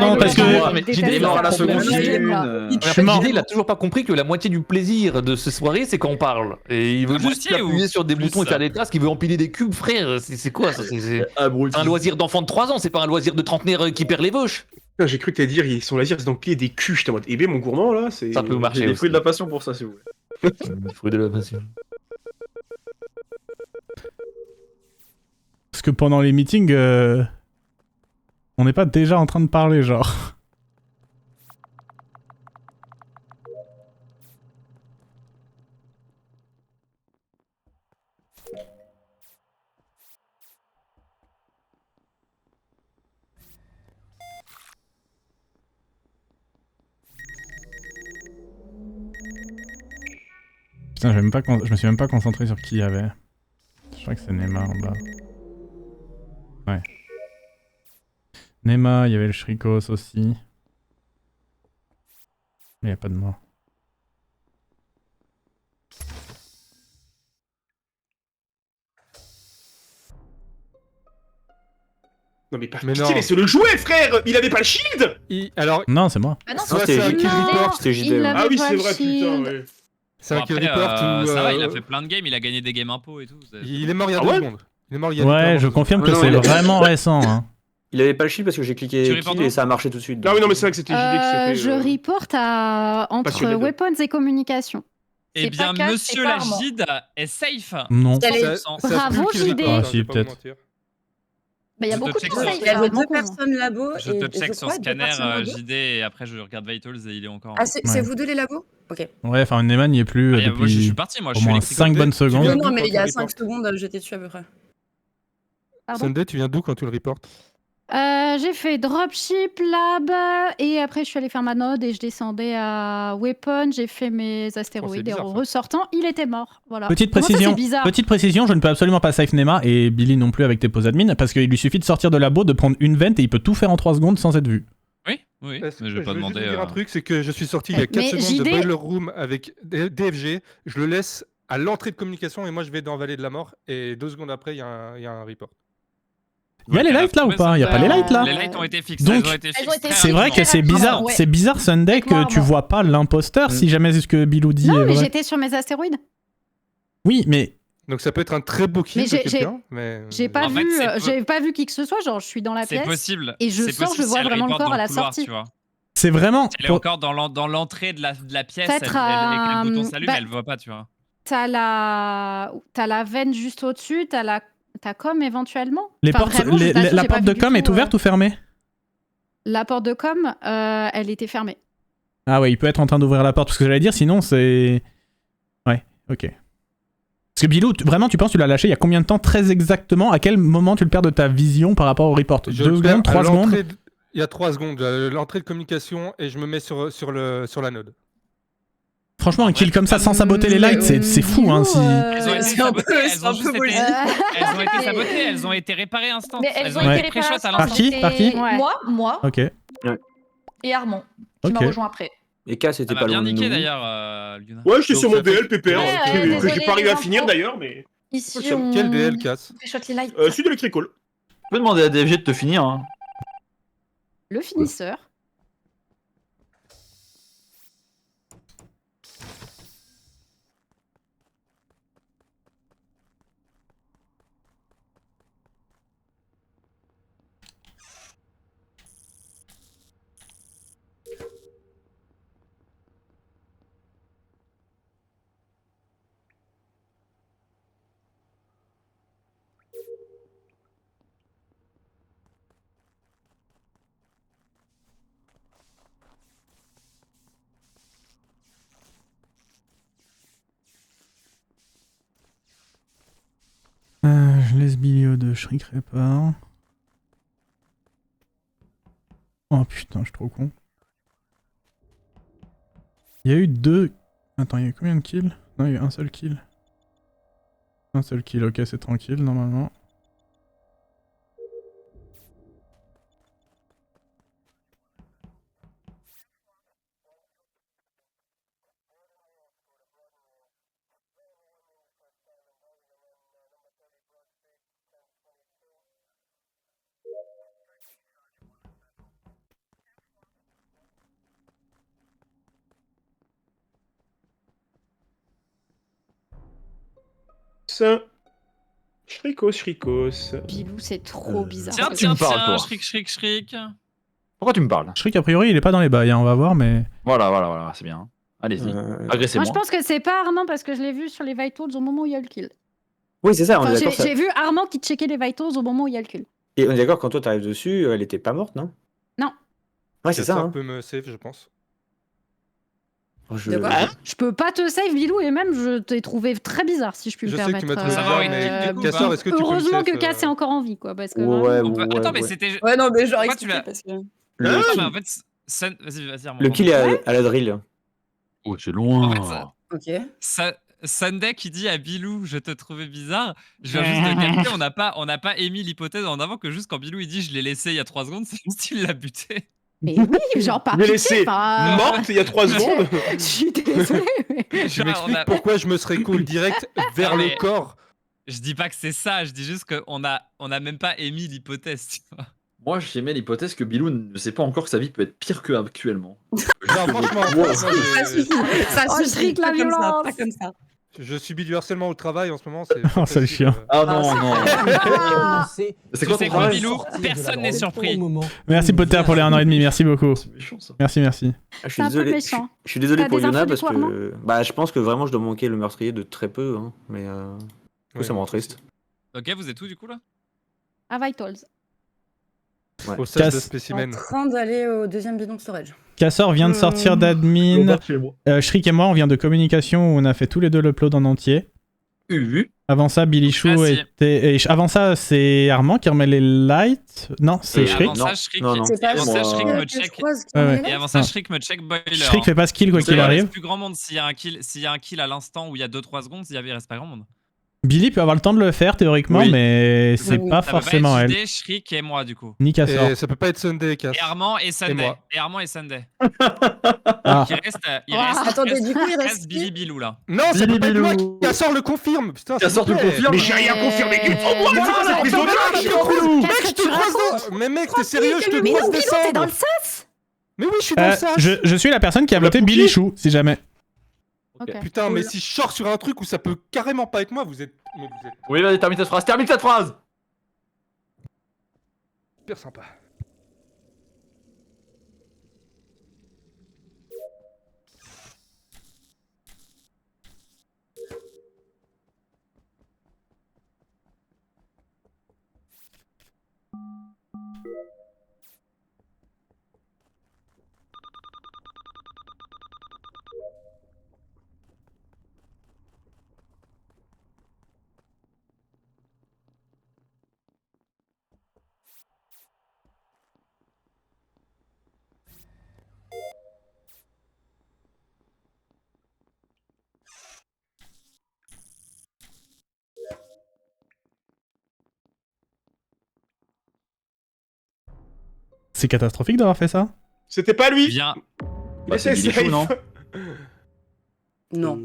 Non, parce que il est mort à la seconde. JD, il a toujours pas compris que la moitié du plaisir de cette soirée, c'est quand on parle. Et il veut La juste moitié ou appuyer sur des plus, boutons et ça faire des tasks, il veut empiler des cubes, frère. C'est quoi ça? C'est Abruti. un loisir d'enfant de 3 ans, c'est pas un loisir de trentenaire qui perd les vauches. Putain, j'ai cru que t'allais dire, son laser, c'est d'empiler des culs. J'étais en mode, eh ben, mon gourmand, là, c'est... Ça peut marcher J'ai des aussi. fruits de la passion pour ça, si vous voulez. Fruit de la passion. Parce que pendant les meetings, on n'est pas déjà en train de parler, genre. Putain, je me suis même pas concentré sur qui il y avait. Je crois que c'est Nema en bas. Ouais. Nema, il y avait le Shrikos aussi. Mais il n'y a pas de mort. Non mais par Mais pitié, non. laissez-le jouer, frère. Il avait pas le shield. Alors, Non, c'est moi. Ah non, Soit c'était c'est un JD. kill report, C'était JD. il ouais. avait Ah oui, pas c'est le vrai, putain, shield. ouais. c'est un Bon, kill après, report ou... ça va, il a fait plein de games, il a gagné des games impôts et tout. Il est mort il y a Ah 2 ouais secondes. Il est mort il y a Ouais, littéralement je 2 confirme que Non, c'est il a- vraiment récent. Hein. Il avait pas le shield parce que j'ai cliqué Tu kill reportes et ça a marché tout de suite. Ah oui, non, mais c'est vrai que c'était JD qui s'est fait... Je reporte entre Passionné de- weapons et communication. Eh C'est bien, pas cash, monsieur c'est pas Armand. Lagide est safe. Non. Elle est- Ça Bravo, pue le kill JD. report, Ah, hein, si, je vais pas vous peut-être. mentir. Bah, il y a Je te beaucoup de check safe, sur- Il y avait vraiment deux con. personnes labo Je et te check je sur crois deux scanner personnes labo. JD et après je regarde Vitals et il est encore. Ah, c'est Ouais. vous deux les labos? Ok. Ouais, enfin, Nema n'y est plus Ah, moi je suis depuis parti, moi je au suis moins électrique. 5 bonnes secondes. viens Non, d'où mais quand il y a tu 5 reportes secondes, j'étais dessus à peu près. Pardon. Sunday, tu viens d'où quand tu le reportes? J'ai fait dropship, lab, et après je suis allée faire ma node et je descendais à weapon, j'ai fait mes astéroïdes et bizarre, en ça. ressortant, il était mort. Voilà. Petite Comment ça, précision, c'est bizarre petite précision, je ne peux absolument pas safe Nema et Billy non plus avec tes poses admin parce qu'il lui suffit de sortir de labo, de prendre une vente et il peut tout faire en 3 secondes sans être vu. Oui, oui, mais je vais veux pas juste demander. vous dire un truc, c'est que je suis sorti il y a 4 Mais secondes de JD Boiler Room avec DFG, je le laisse à l'entrée de communication et moi je vais dans Vallée de la Mort et 2 secondes après il y a un report. Il y a les lights là ou pas? Il y a pas les lights là? Les lights ont été fixes. Donc, elles ont été elles ont fixes été très C'est vrai rapidement. que c'est bizarre, Ouais. c'est bizarre Sunday Avec moi, que tu moi. vois pas l'imposteur si jamais ce que Bilou dit Non, est mais vrai. j'étais sur mes astéroïdes. Oui, mais Donc ça peut être un très beau kill Mais de j'ai- quelqu'un, mais... J'ai pas, En fait, vu, c'est j'ai pas vu qui que ce soit, genre je suis dans la C'est pièce. possible. Et je C'est sors, possible je vois si elle vraiment le reporte corps dans à la couloir, sortie. tu vois. c'est vraiment... Elle est pour- encore dans l'entrée de la pièce, Peut-être et que le bouton à- s'allume, bah, elle voit pas, tu vois. T'as la veine juste au-dessus, t'as com éventuellement. Les Enfin, portes, vraiment, je t'assure, la j'ai pas porte vu de du com est tout, ouverte ou fermée? La porte de com, elle était fermée. Ah ouais, il peut être en train d'ouvrir la porte, parce que j'allais dire, sinon c'est... Ouais, ok. Parce que Bilou, vraiment, tu penses que tu l'as lâché il y a combien de temps, très exactement? À quel moment tu le perds de ta vision par rapport au report? 2 Je le perds secondes, à 3 secondes? l'entrée il y a 3 secondes, l'entrée de communication et je me mets sur la node. Franchement, un En kill vrai, comme ça pas- sans saboter les lights, c'est fou, hein, si... Elles ont été c'est un peu- sabotées, c'est un peu bullshit. elles ont été sabotées, elles ont été réparées instant. Mais elles ont Ouais. été réparées pré-shot à à Par l'instant. qui? Par qui? Ouais. Moi Ok, et Armand, qui ok. m'a rejoint après. Et K, c'était Ça m'a pas bien loin de niqué nous. d'ailleurs, Luna. Ouais, j'étais Donc, sur mon ça fait- DL, PPR, Ouais, que j'ai désolé, pas arrivé à les finir infos. d'ailleurs, mais... Ici, Ok, on... Quel DL casse? on fait shot les lights. Sud Electrical. Tu peux demander à DFG de te finir. Hein. Le finisseur. Je laisse Billy au 2, je shriekerai pas. Oh putain, je suis trop con. Il y a eu 2... Attends, il y a eu combien de kills? Non, il y a eu un seul kill. Un seul kill, ok, c'est tranquille normalement. Shrikos. Bilou, c'est trop bizarre. Tiens, ce tu me truc. parles, toi. shriek. Pourquoi tu me parles? Je sais qu'a priori, il est pas dans les bails, hein, on va voir, mais. Voilà, c'est bien. Allez-y, Moi, agressez-moi. je pense que c'est pas Armand parce que je l'ai vu sur les Vitals au moment où il y a le kill. Oui, c'est ça, on Enfin, est d'accord. j'ai vu Armand qui checkait les Vitals au moment où il y a le kill. Et on est d'accord, quand toi t'arrives dessus, elle était pas morte, non? Non. Ouais, c'est ça. Ça Hein. peut me save, je pense. Je... De quoi Je peux pas te save, Bilou, et même je t'ai trouvé très bizarre, si je puis me Je sais que permettre. tu m'as trouvé Ça va, bizarre, oui, mais Casseur, est-ce que tu peux me Heureusement save, que Cass est encore en vie, quoi, parce que Ouais, vraiment- Attends, mais c'était. Ouais, non, mais genre Pourquoi tu expliquer l'as- parce que. Le, Attends, mais en fait, vas-y, Armand. le kill est à la drill. Oh, c'est loin. En fait, ça- Ok. Sunday qui dit à Bilou, je te trouvais bizarre. Je viens juste de capter, on n'a pas émis l'hypothèse en avant que juste quand Bilou il dit je l'ai laissé il y a 3 secondes, c'est juste il l'a buté. Mais oui, genre par Je l'ai pitié, laissé enfin, morte il y a 3 secondes. Je suis désolée, mais... Je Genre, m'explique on a- pourquoi je me serais cool direct vers Mais- le corps. Je dis pas que c'est ça, je dis juste qu'on a même pas émis l'hypothèse. Tu vois. Moi, j'aimais l'hypothèse que Bilou ne sait pas encore que sa vie peut être pire qu'actuellement. Non, franchement, Wow. moi, Ça j'ai- suffit. Ça Oh, suffit. Shriek, la Pas comme ça, violence. pas comme ça. je subis du harcèlement au travail en ce moment. C'est Oh, c'est le chien. Ah non. Ah, C'est Tu quoi sais ton quoi, travail? Bilou? Personne n'est surpris. Merci Potter pour les 1 an et demi, merci beaucoup. C'est méchant ça. Merci. Ah, je C'est suis un peu désolé. méchant. Je suis désolé T'as pour des Yona infos du parce coup, Armand que bah je pense que vraiment je dois manquer le meurtrier de très peu, hein, mais Ouais, ça me rend triste. Ok, vous êtes où du coup là? à Vitals. Au stage de Casse. En spécimen. train d'aller au deuxième bidon de storage. Cassor vient de sortir d'admin. Shriek et moi, on vient de communication où on a fait tous les deux l'upload en entier. Avant ça, Billy Chou Ah, si. était. Et avant ça, c'est Armand qui remet les lights. Non, c'est Et Shriek. Avant ça, Shriek Non. C'est pas avant ça, moi- Shriek que me je check. croise Ouais, ouais. ton Et élève. avant ça, Ah. Shriek me check boiler. Shriek fait pas ce kill quoi C'est qu'il vrai, arrive. Il reste plus grand monde s'il y a un kill à l'instant où il y a 2-3 secondes, il reste pas grand monde. Billy peut avoir le temps de le faire théoriquement, Oui. mais c'est Oui. pas Ça forcément peut pas être elle. JD, Shriek et moi du coup. Ni Cassor. Et ça peut pas être Sunday, Cass. Et Armand et Sunday. moi. Et Armand et Sunday. Ah. Il reste Attendez, du coup, il reste Billy qui Bilou là. Non, ça Billy peut pas être moi. Bilou. Cassor le confirme. Putain, Cassor s'il te vous plaît. confirme. Mais j'ai rien confirmé du tout, moi, Voilà, c'est la prise prise d'otage, d'otage, relou. Mec, je te croise dans... Mais mec, t'es sérieux, je te Mais croise non, Bilou, t'es dans le descendre. sas. Mais oui, je suis dans le sas. Je suis la personne qui a voté Billy Chou, si jamais. Ok. Putain, mais si je sors sur un truc où ça peut carrément pas être moi, vous êtes... Mais vous êtes Oui, vas-y, termine cette phrase. Termine cette phrase. hyper sympa. C'est catastrophique d'avoir fait ça. C'était pas lui. Viens. Mais c'est Billy Chou, non? Non.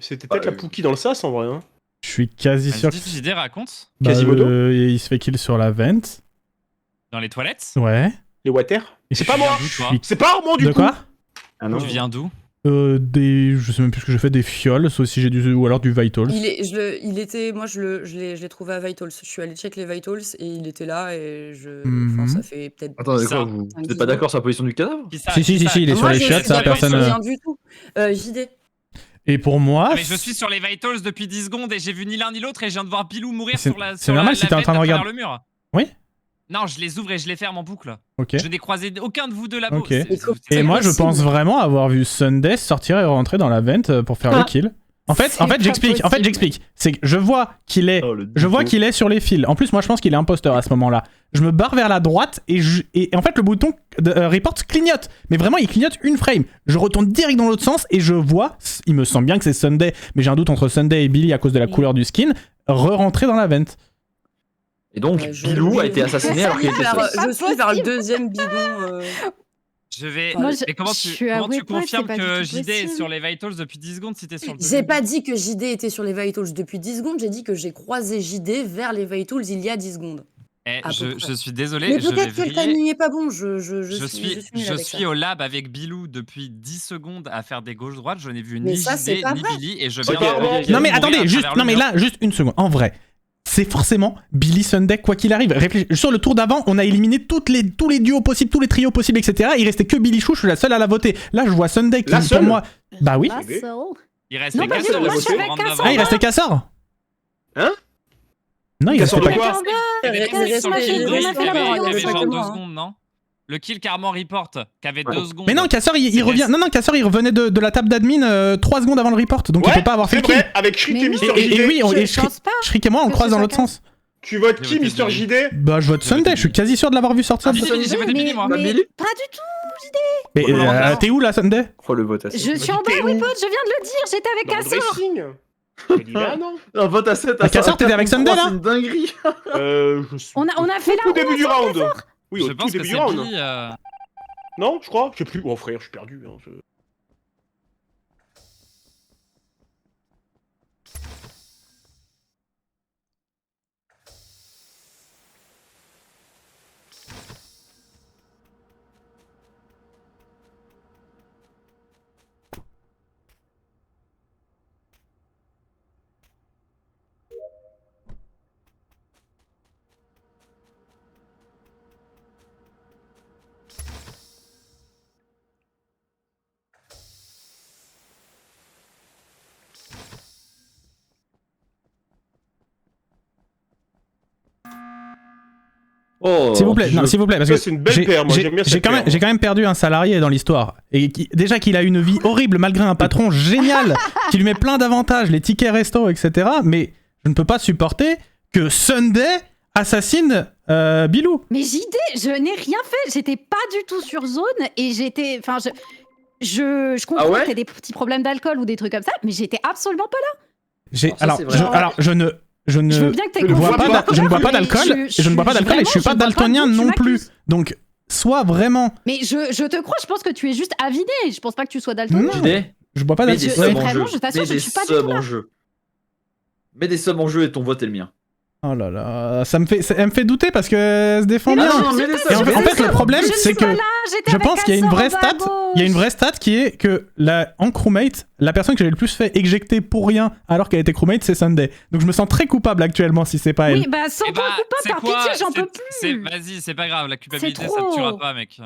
C'était peut-être la Pookie dans le sas en vrai. Hein. Je suis quasi sûr que. JD raconte Quasimodo il se fait kill sur la vente. dans les toilettes. Ouais. Les water. Et C'est je pas suis- moi. je suis- C'est pas Armand du De coup. quoi Ah non. Tu viens d'où? Je sais même plus ce que j'ai fait, des fioles, sauf si j'ai du. Ou alors du Vitals. Il était, moi je l'ai trouvé à Vitals. Je suis allé check les Vitals et il était là et Mhm. enfin, ça fait peut-être. Attendez, Ça. quoi, vous êtes pas d'accord sur la position du cadavre? Qui ça Si, Qui ça il est Moi, sur les je shots, suis ça, d'accord personne. sur rien du tout. JD. Et pour moi. Ah, mais je suis sur les Vitals depuis 10 secondes et j'ai vu ni l'un ni l'autre et je viens de voir Bilou mourir C'est- sur la. c'est sur normal la- si la t'es en train de vente à travers regarder. le mur. Oui. Non, je les ouvre et je les ferme en boucle. Ok. Je n'ai croisé aucun de vous deux là-bas. Ok. C'est Et moi, je possible. pense vraiment avoir vu Sunday sortir et rentrer dans la vente pour faire le kill. En fait, C'est en fait, pas j'explique. En fait, possible. j'explique. C'est que je vois qu'il est. Je vois qu'il est sur les fils. En plus, moi, je pense qu'il est imposteur à ce moment-là. Je me barre vers la droite et en fait, le bouton de report clignote. Mais vraiment, il clignote une frame. Je retourne direct dans l'autre sens et je vois. Il me semble bien que c'est Sunday, mais j'ai un doute entre Sunday et Billy à cause de la couleur du skin. Re-rentrer dans la vente. Et donc, Bilou a été assassiné alors qu'il était seul. Je suis vers le deuxième bidon. Je vais. Moi, Mais comment je tu, suis à comment tu Waypoint, confirmes c'est pas que du tout JD est possible. sur les Vitals depuis 10 secondes si t'es sur le J'ai pas dit que JD était sur les Vitals depuis 10 secondes, j'ai dit que j'ai croisé JD vers les Vitals il y a 10 secondes. À peu près. Je suis désolé, Mais je vais peut-être que le vriller. timing est pas bon. Je Je suis nulle je avec suis ça. au lab avec Bilou depuis 10 secondes à faire des gauches-droites. Je n'ai vu Mais ni ça, c'est JD pas ni vrai. Billy et je Ok, viens de ok, voir ok. Non mais Bilou attendez, mourir à juste, travers non le mais mur. là, juste une seconde. En vrai, c'est forcément Billy Sunday quoi qu'il arrive. Sur le tour d'avant, on a éliminé tous les duos possibles, tous les trios possibles, etc. Il restait que Billy Chou, je suis la seule à la voter. Là, je vois Sunday qui La pour seule moi. Bah oui. Là, Eh ben. ça. Il reste Non, les pas gars du tout, moi, je suis avec Cassandra. Ah, il restait Cassor. Hein Non, il restait Cassor de pas. quoi Il y avait Il personne restait- sur le il kill de restait Yves qui avait pas genre que 2 moi, hein. secondes, non? Le kill Carman report, qui avait 2 secondes. Mais non, Cassor, il C'est revient. Ness. Non, Cassor, il revenait de la table d'admin 3 secondes avant le report, donc il Ouais, peut pas avoir fait c'est le kill. vrai, avec Shriek Mais et non. Mister Et JD. oui, Je pense pas. Shriek et moi, on que croise ce dans soit l'autre sens. Tu votes J'ai qui, voté Mister Billy. JD? Bah, je vote J'ai voté Sunday, je suis Billy. quasi sûr de l'avoir vu sortir. Ah, Billy, j'ai voté Billy, moi. Pas Billy Pas du tout. Mais t'es où là, Sunday? Oh, le votation. Je suis en bas, t'es où Weapon, je viens de le dire, j'étais avec Dans le Cassor. dressing. Il dit là, non? Un vote à 7 Ah, Cassor, t'étais avec Sunday, là C'est une dinguerie. Je suis On a fait au la début du round. Oui, Je au tout pense que début c'est du round. Billy. Non, je crois. Je sais plus. Oh frère, je suis perdu. Hein, Oh, S'il vous plaît, non, s'il vous plaît, parce Ça, que c'est une belle paire, moi, j'aime bien cette paire, j'ai quand même perdu un salarié dans l'histoire. Et déjà qu'il a une vie horrible malgré un patron génial qui lui met plein d'avantages, les tickets resto, etc. Mais je ne peux pas supporter que Sunday assassine Bilou. Mais JD, je n'ai rien fait, j'étais pas du tout sur zone et j'étais. Enfin, je comprends Ah ouais que t'aies des petits problèmes d'alcool ou des trucs comme ça, mais j'étais absolument pas là. Alors, ça, c'est vrai. Je ne Je veux bien que t'aies je ne bois vois pas pas. je ne bois pas mais d'alcool, je- je ne bois pas d'alcool et je suis pas vraiment, je bois pas daltonien d'eau, tu non plus. m'accuses. Donc, sois vraiment. Mais je te crois, je pense que tu es juste avidé. Je pense pas que tu sois daltonien. Non. JD, Je bois pas mets des d'alcool. subs Ouais. en Vraiment, jeu. je t'assure, Mets je des suis pas du subs tout là. en jeu. Mets des subs en jeu et ton vote est le mien. Oh là là, elle me fait douter parce que se défend Mais bien. non, mets des Et subs. en fait, le problème, Je ne c'est suis que pas là, j'étais je avec pense qu'il y a une Cassor vraie en bas à stat. Il y a une vraie stat qui est que en crewmate, la personne que j'ai le plus fait éjecter pour rien alors qu'elle était crewmate, c'est Sunday. Donc je me sens très coupable actuellement si c'est pas elle. Oui, bah sans Eh toi bah, coupable, c'est par quoi pitié, j'en peux plus. Vas-y, c'est pas grave, la culpabilité, C'est ça te tuera trop. pas, mec.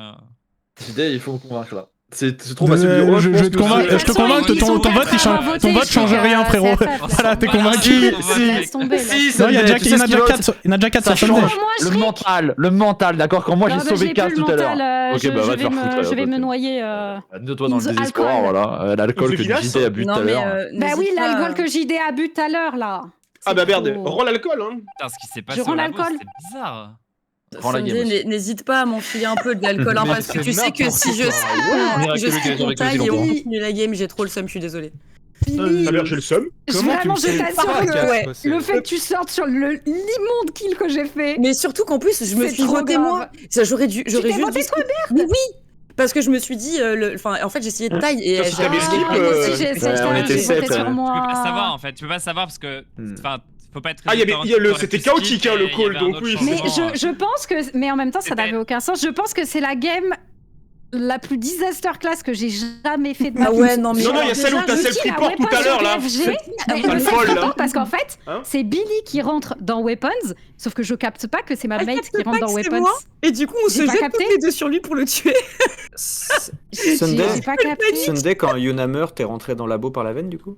JD, il faut me convaincre là. C'est trop facile. Moi, je pense te que convainc, c'est- je te convainc que ton vote, ton vote change rien, frérot. Voilà, t'es convaincu. Laisse tomber, laisse Si, tomber. Non, il y a Sunday, tu sais ce déjà qu'il vote 4 Ça sur Sunday. change Moi, je le serais- mental, d'accord. Quand moi Non, j'ai mais sauvé j'ai Cass plus le tout à l'heure. mental, Ok, bah va te faire foutre. je vais alors, me toi. noyer. Mets-toi dans in le the désespoir, alcool. voilà. L'alcool The que Villas JD a bu tout Non, à mais. l'heure. Bah oui, n'hésite pas. l'alcool que JD a bu tout à l'heure, là. Ah bah merde, trop. rends l'alcool, hein. Putain, ce qui s'est passé rends au labo, l'alcool. c'est bizarre. Prends la game Sunday, aussi. n'hésite pas à m'enfiler un peu de l'alcool, hein, Mais parce que c'est tu sais que si je n'importe quoi. si je Miraculeux suis qu'elle ton avec le taille et on Zilombo. continue la game, j'ai trop le seum, je suis désolée. Billy, Tout à l'heure, j'ai le seum. vraiment, je t'assure que Ouais. le fait que tu sortes sur l'immonde kill que j'ai fait. Mais surtout qu'en plus, je me C'est suis trop votée grave. moi. Ça, j'aurais t'es juste votée dit. Mais oui, parce que je me suis dit, enfin, en fait, j'ai essayé de taille et Ça, c'est j'avais ta skip, skip, moi aussi, j'ai essayé, on était j'ai voté sept, sur ouais. moi. Tu peux pas savoir en fait, tu peux pas savoir parce que. Enfin, faut pas être. Ah, c'était chaotique, hein, le call, donc oui, Mais changement. je pense que, mais en même temps, ça C'était- n'avait aucun sens. Je pense que c'est la game la plus disaster class que j'ai jamais fait de ma Ah vie. ouais, non, mais. Non, non, il y a celle où t'as Le celle kill à report tout à Weapons l'heure, là. sur DFG, mais Celle le fait folle, que là. j'entends, parce qu'en fait, Hein c'est Billy qui rentre dans Weapons, sauf que je capte pas que c'est ma Elle mate capte qui rentre pas dans que c'est Weapons. moi. Et du coup, on J'ai se pas jette capté. toutes les deux sur lui pour le tuer. Sunday, J'ai pas capté. Sunday, quand Yuna meurt, t'es rentré dans le labo par la veine du coup?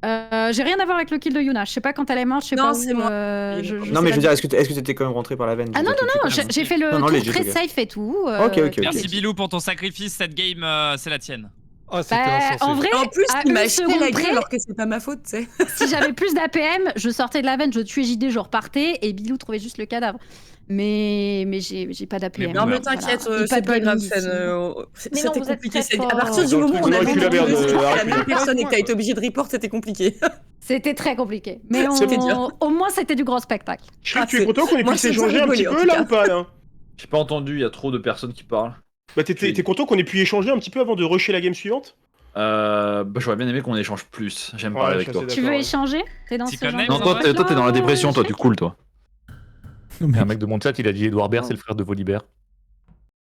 J'ai rien à voir avec le kill de Yuna. Je sais pas quand elle est morte, je sais Non, pas c'est où. moi. Non, mais je veux dire, est-ce que t'étais quand même rentré par la veine? Ah non, non, j'ai fait le Non, non, tour legit, très ok. safe et tout. Ok. Merci Bilou pour ton sacrifice, cette game, c'est la tienne. Ah, c'était Bah, insensé. en vrai, En plus, à il m'a une acheté seconde la près, gueule alors que c'est pas ma faute, tu sais. si j'avais plus d'APM, je sortais de la veine, je tuais JD, je repartais, et Bilou trouvait juste le cadavre. Mais j'ai pas d'APM. Non, mais Voilà. t'inquiète, Voilà. Et c'est pas de grave, gaming Fan. ici. C'était Mais non, vous êtes compliqué. très À partir du fort. moment où on a Non, vu tu la merde, la arrête, même arrête. personne et que t'as été obligé de report, c'était compliqué. C'était très compliqué. Mais C'était dur. au moins, c'était du grand spectacle. Shriek, Ah, tu es c'est- content qu'on ait moi, pu c'est s'échanger un rigolé, petit en peu tout là cas. ou pas là? J'ai pas entendu, il y a trop de personnes qui parlent. Bah t'es content qu'on ait pu échanger un petit peu avant de rusher la game suivante? Bah, j'aurais bien aimé qu'on échange plus. J'aime Ouais, parler je avec suis toi. assez Tu veux d'accord, ouais. échanger? T'es dans T'y ce genre connais, de- Non, toi, t'es dans la dépression, toi, tu coules, toi. Non, Il y mais- a un mec de mon chat, il a dit Edouard Baird, c'est le frère de Volibear.